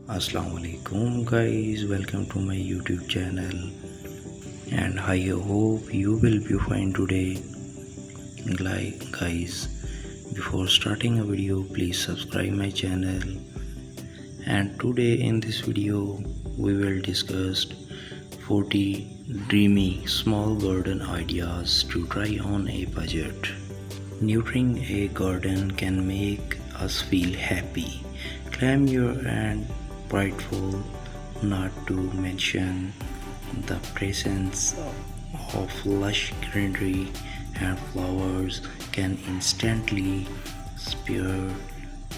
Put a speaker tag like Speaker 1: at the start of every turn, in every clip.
Speaker 1: Assalamualaikum guys, welcome to my YouTube channel and I hope you will be fine today. Like guys, before starting a video please subscribe my channel, and today in this video we will discuss 40 dreamy small garden ideas to try on a budget. Nurturing a garden can make us feel happy, clamor and prideful, not to mention the presence of lush greenery and flowers can instantly spur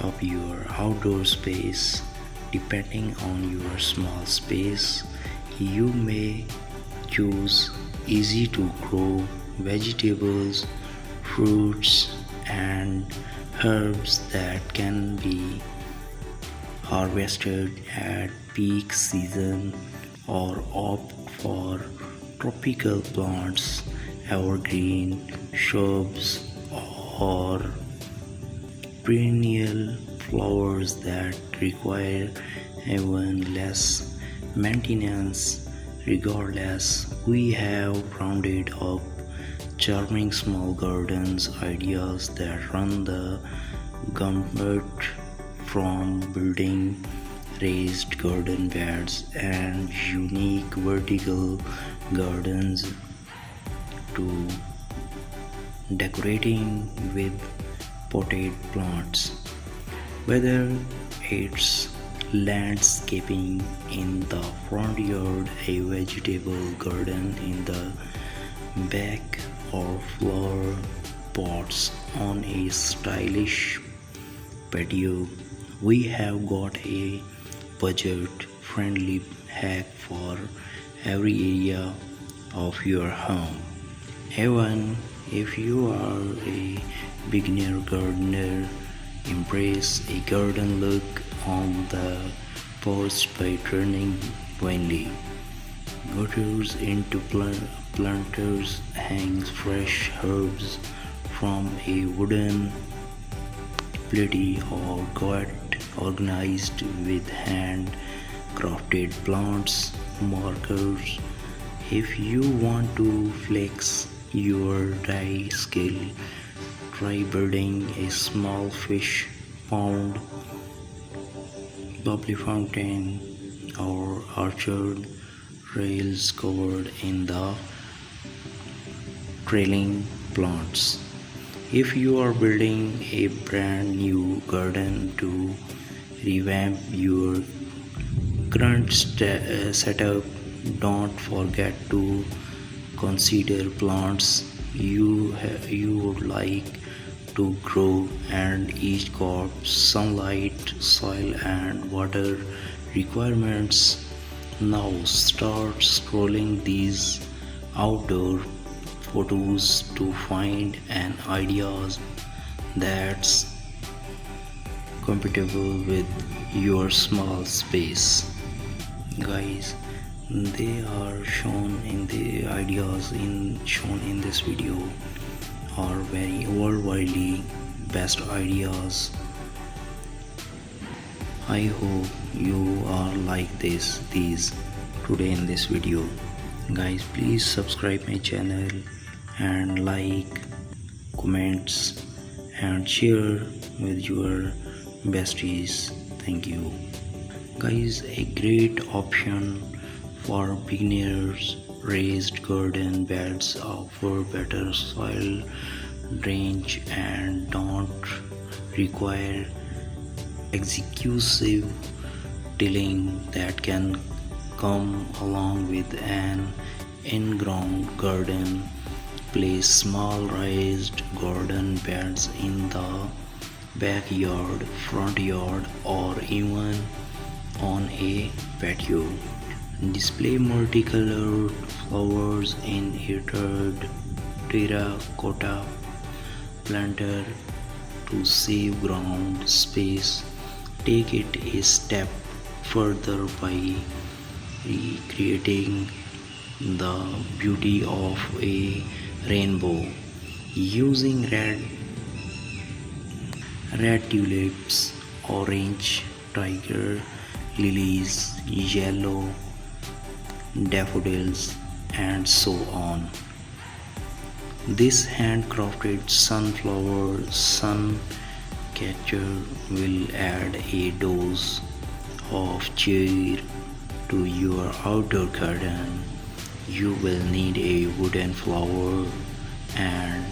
Speaker 1: up your outdoor space. Depending on your small space, you may choose easy to grow vegetables, fruits, and herbs that can be harvested at peak season, or opt for tropical plants, evergreen shrubs, or perennial flowers that require even less maintenance. Regardless, we have rounded up charming small gardens ideas that run the gamut, from building raised garden beds and unique vertical gardens to decorating with potted plants. Whether it's landscaping in the front yard, a vegetable garden in the back, or flower pots on a stylish patio, we have got a budget friendly hack for every area of your home. Even if you are a beginner gardener, embrace a garden look on the porch by turning windy gutters into planters, hangs fresh herbs from a wooden platy, or got organized with hand crafted plants markers. If you want to flex your dye skill, try building a small fish pond, bubbly fountain, or orchard rails covered in the trailing plants. If you are building a brand new garden to revamp your current setup, don't forget to consider plants you would like to grow, and each got sunlight, soil, and water requirements. Now start scrolling these outdoor photos to find an ideas that's compatible with your small space. Guys, they are shown in the ideas shown in this video are very worldwide best ideas. I hope you are like these today in this video. Guys, please subscribe my channel and like, comments, and share with your besties. Thank you. Guys, a great option for beginners, raised garden beds offer better soil drainage and don't require excessive tilling that can come along with an in-ground garden. Place small raised garden beds in the backyard, front yard, or even on a patio. Display multicolored flowers in a terracotta planter to save ground space. Take it a step further by recreating the beauty of a rainbow using red tulips, orange tiger lilies, yellow daffodils, and so on. This handcrafted sunflower sun catcher will add a dose of cheer to your outdoor garden. You will need a wooden flower and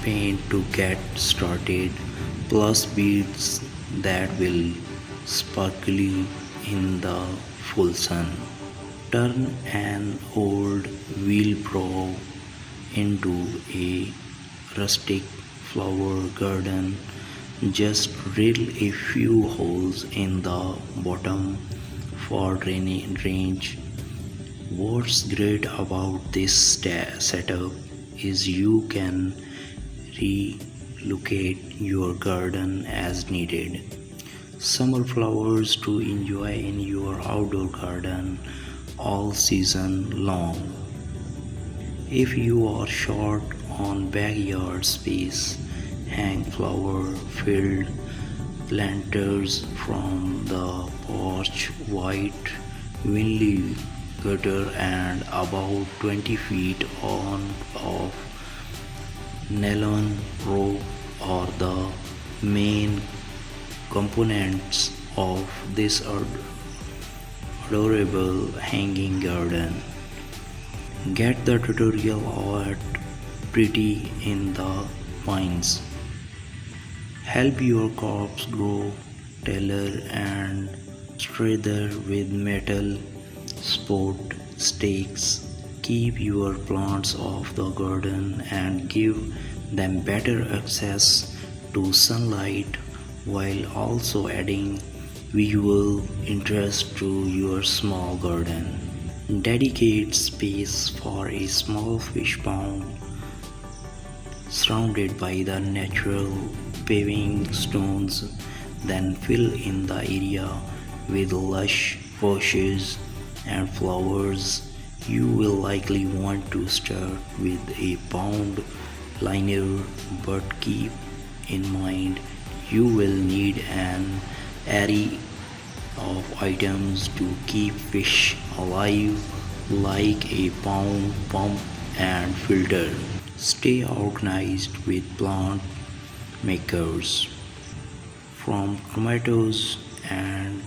Speaker 1: paint to get started, plus beads that will sparkle in the full sun. Turn an old wheelbarrow into a rustic flower garden. Just drill a few holes in the bottom for drainage. What's great about this setup is you can relocate your garden as needed. Summer flowers to enjoy in your outdoor garden all season long. If you are short on backyard space, hang flower filled planters from the porch, white vinyl gutter and about 20 feet on of nylon rope are the main components of this adorable hanging garden. Get the tutorial at Pretty in the Pines. Help your crops grow taller and straighter with metal support stakes. Keep your plants off the garden and give them better access to sunlight while also adding visual interest to your small garden. Dedicate space for a small fish pond surrounded by the natural paving stones, then fill in the area with lush bushes and flowers. You will likely want to start with a pond liner, but keep in mind you will need an array of items to keep fish alive, like a pond pump and filter. Stay organized with plant makers, from tomatoes and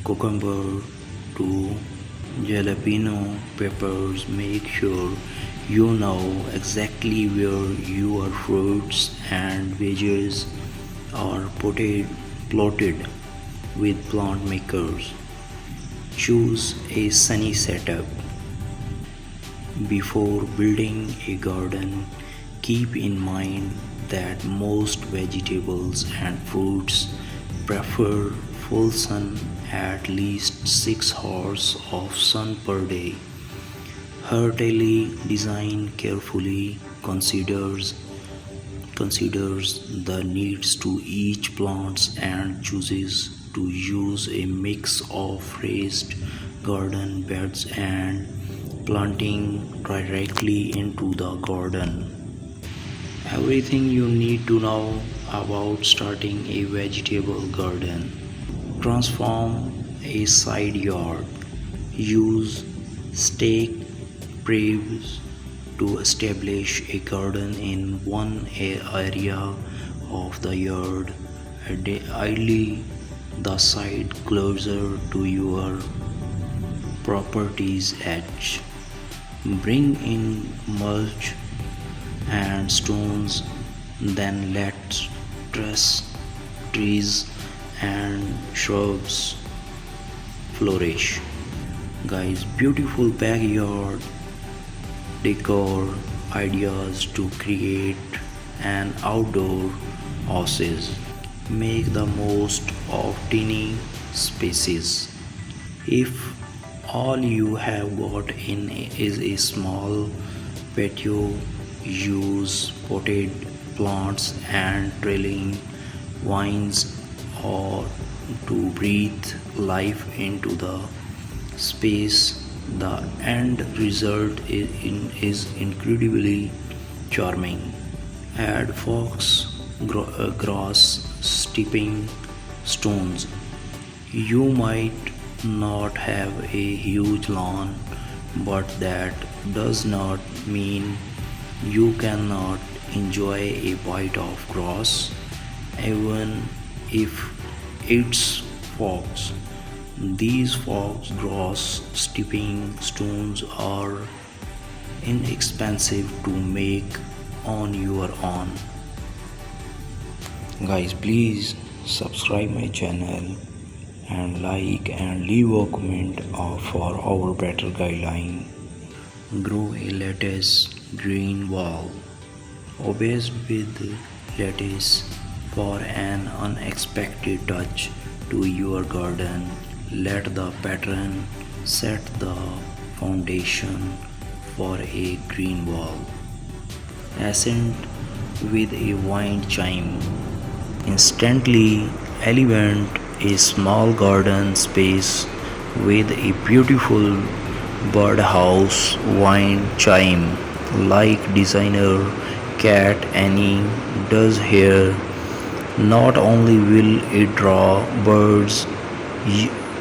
Speaker 1: cucumber to jalapeno peppers. Make sure you know exactly where your fruits and veggies are plotted with plant makers. Choose a sunny setup. Before building a garden, keep in mind that most vegetables and fruits prefer full sun, at least 6 hours of sun per day. Heartily design carefully considers the needs to each plant and chooses to use a mix of raised garden beds and planting directly into the garden. Everything you need to know about starting a vegetable garden. Transform a side yard. Use stake braids to establish a garden in one area of the yard, ideally the side closer to your property's edge. Bring in mulch and stones, then let trees and shrubs flourish. Guys, beautiful backyard decor ideas to create an outdoor oasis. Make the most of tiny spaces. If all you have got in is a small patio, use potted plants and trailing vines or to breathe life into the space. The end result is incredibly charming. Add fox grass, stepping stones. You might not have a huge lawn, but that does not mean you cannot enjoy a bite of grass, even if it's fox. These fox grass stepping stones are inexpensive to make on your own. Guys, please subscribe my channel and like and leave a comment for our better guideline. Grow a lettuce green wall. Obsessed with lettuce for an unexpected touch to your garden. Let the pattern set the foundation for a green wall. Accent with a wind chime. Instantly elevate a small garden space with a beautiful birdhouse wind chime like designer Cat Annie does here. Not only will it draw birds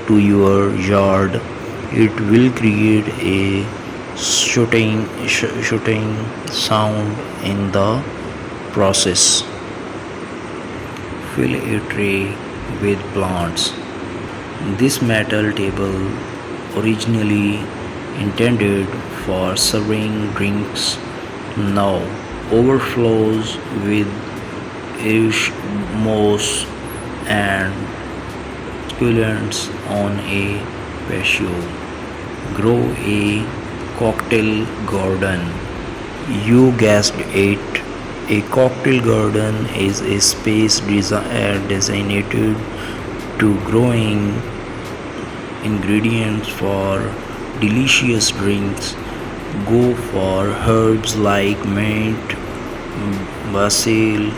Speaker 1: to your yard, it will create a shooting sound in the process. Fill a tray with plants. This metal table, originally intended for serving drinks, now overflows with ash, moss, and succulents on a patio. Grow a cocktail garden. You guessed it. A cocktail garden is a space designated to growing ingredients for delicious drinks. Go for herbs like mint, basil,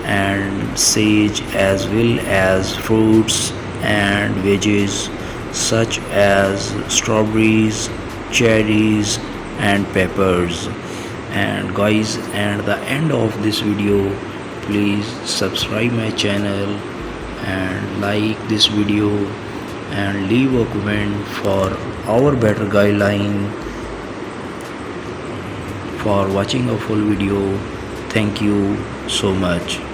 Speaker 1: and sage, as well as fruits and veggies such as strawberries, cherries, and peppers. And guys, at the end of this video, please subscribe my channel and like this video and leave a comment for our better guideline. For watching a full video, thank you so much.